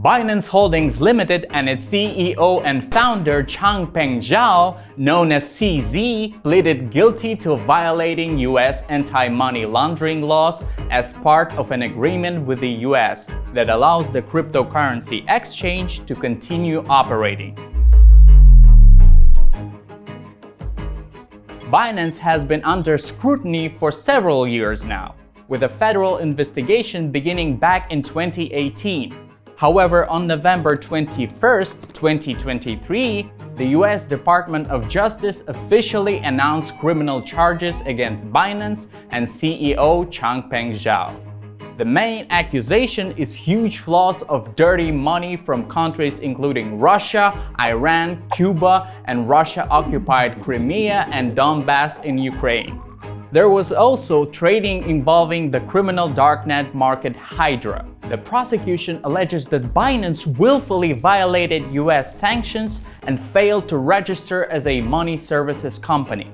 Binance Holdings Limited and its CEO and founder Changpeng Zhao, known as CZ, pleaded guilty to violating US anti-money laundering laws as part of an agreement with the US that allows the cryptocurrency exchange to continue operating. Binance has been under scrutiny for several years now, with a federal investigation beginning back in 2018. However, on November 21, 2023, the US Department of Justice officially announced criminal charges against Binance and CEO Changpeng Zhao. The main accusation is huge flows of dirty money from countries including Russia, Iran, Cuba, and Russia-occupied Crimea and Donbass in Ukraine. There was also trading involving the criminal darknet market Hydra. The prosecution alleges that Binance willfully violated US sanctions and failed to register as a money services company.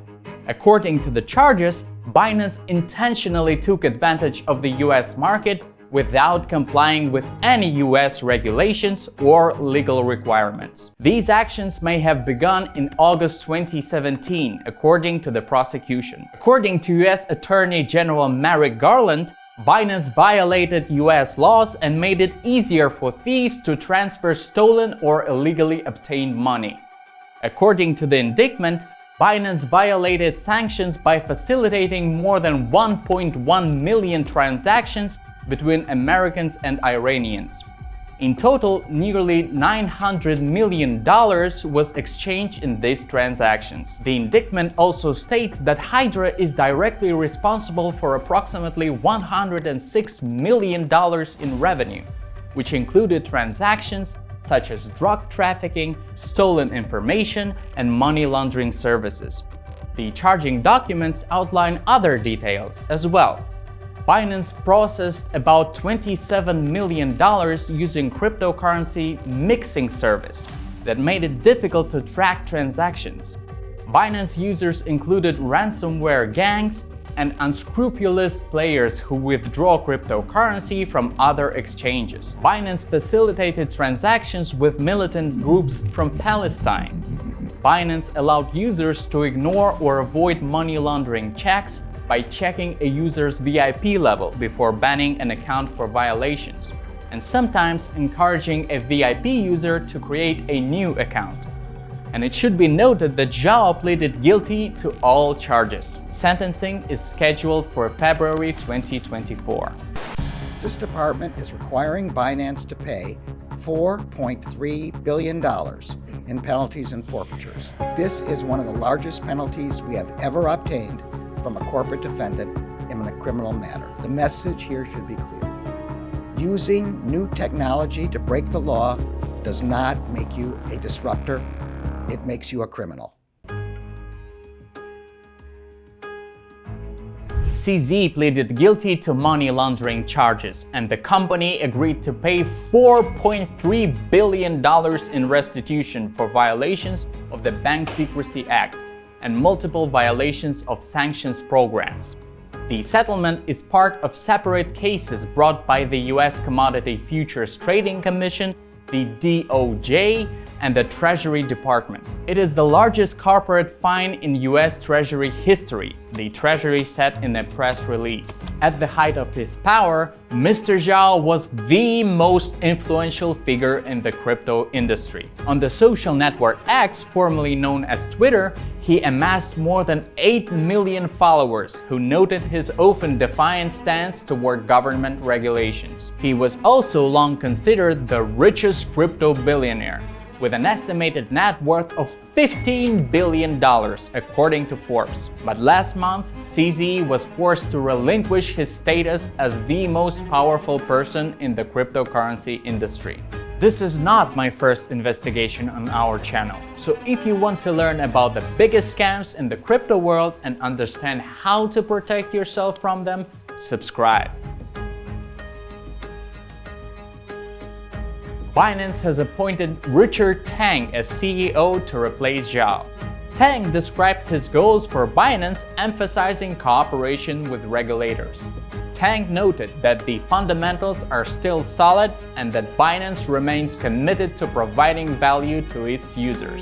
According to the charges, Binance intentionally took advantage of the US market without complying with any US regulations or legal requirements. These actions may have begun in August 2017, according to the prosecution. According to US Attorney General Merrick Garland, Binance violated US laws and made it easier for thieves to transfer stolen or illegally obtained money. According to the indictment, Binance violated sanctions by facilitating more than 1.1 million transactions between Americans and Iranians. In total, nearly $900 million was exchanged in these transactions. The indictment also states that Hydra is directly responsible for approximately $106 million in revenue, which included transactions such as drug trafficking, stolen information, and money laundering services. The charging documents outline other details as well. Binance processed about $27 million using cryptocurrency mixing service that made it difficult to track transactions. Binance users included ransomware gangs and unscrupulous players who withdraw cryptocurrency from other exchanges. Binance facilitated transactions with militant groups from Palestine. Binance allowed users to ignore or avoid money laundering checks by checking a user's VIP level before banning an account for violations, and sometimes encouraging a VIP user to create a new account. And it should be noted that Zhao pleaded guilty to all charges. Sentencing is scheduled for February 2024. This department is requiring Binance to pay $4.3 billion in penalties and forfeitures. This is one of the largest penalties we have ever obtained from a corporate defendant in a criminal matter. The message here should be clear. Using new technology to break the law does not make you a disruptor. It makes you a criminal. CZ pleaded guilty to money laundering charges, and the company agreed to pay $4.3 billion in restitution for violations of the Bank Secrecy Act and multiple violations of sanctions programs. The settlement is part of separate cases brought by the US Commodity Futures Trading Commission, the DOJ, and the Treasury Department. It is the largest corporate fine in US Treasury history, the Treasury said in a press release. At the height of his power, Mr. Zhao was the most influential figure in the crypto industry. On the social network X, formerly known as Twitter, he amassed more than 8 million followers who noted his often defiant stance toward government regulations. He was also long considered the richest crypto billionaire, with an estimated net worth of $15 billion, according to Forbes. But last month, CZ was forced to relinquish his status as the most powerful person in the cryptocurrency industry. This is not my first investigation on our channel, so if you want to learn about the biggest scams in the crypto world and understand how to protect yourself from them, subscribe. Binance has appointed Richard Tang as CEO to replace Zhao. Tang described his goals for Binance, emphasizing cooperation with regulators. Tang noted that the fundamentals are still solid and that Binance remains committed to providing value to its users.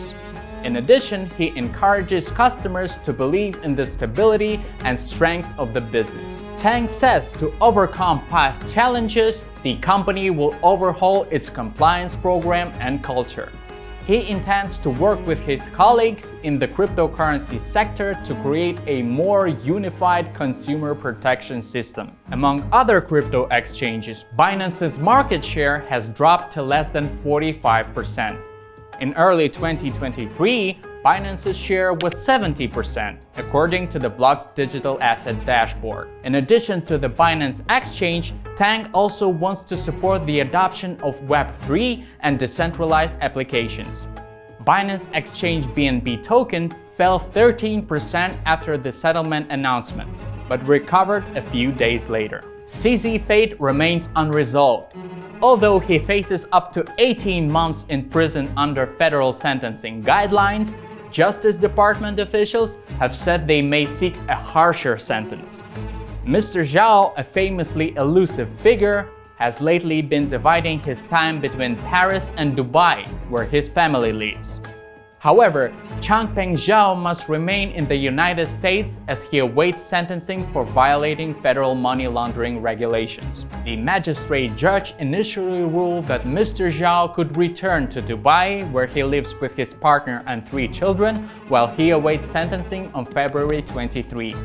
In addition, he encourages customers to believe in the stability and strength of the business. Tang says to overcome past challenges, the company will overhaul its compliance program and culture. He intends to work with his colleagues in the cryptocurrency sector to create a more unified consumer protection system. Among other crypto exchanges, Binance's market share has dropped to less than 45%. In early 2023, Binance's share was 70%, according to the blog's digital asset dashboard. In addition to the Binance Exchange, Tang also wants to support the adoption of Web3 and decentralized applications. Binance Exchange BNB token fell 13% after the settlement announcement, but recovered a few days later. CZ's fate remains unresolved. Although he faces up to 18 months in prison under federal sentencing guidelines, Justice Department officials have said they may seek a harsher sentence. Mr. Zhao, a famously elusive figure, has lately been dividing his time between Paris and Dubai, where his family lives. However, Changpeng Zhao must remain in the United States as he awaits sentencing for violating federal money laundering regulations. The magistrate judge initially ruled that Mr. Zhao could return to Dubai, where he lives with his partner and 3 children, while he awaits sentencing on February 23.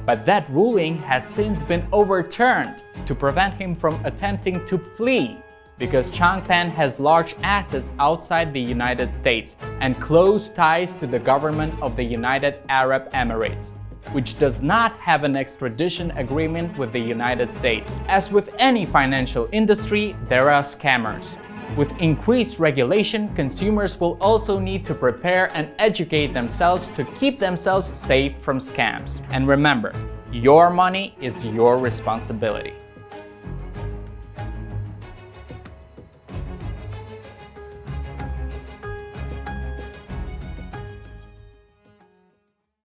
But that ruling has since been overturned to prevent him from attempting to flee, because Changpeng has large assets outside the United States and close ties to the government of the United Arab Emirates, which does not have an extradition agreement with the United States. As with any financial industry, there are scammers. With increased regulation, consumers will also need to prepare and educate themselves to keep themselves safe from scams. And remember, your money is your responsibility.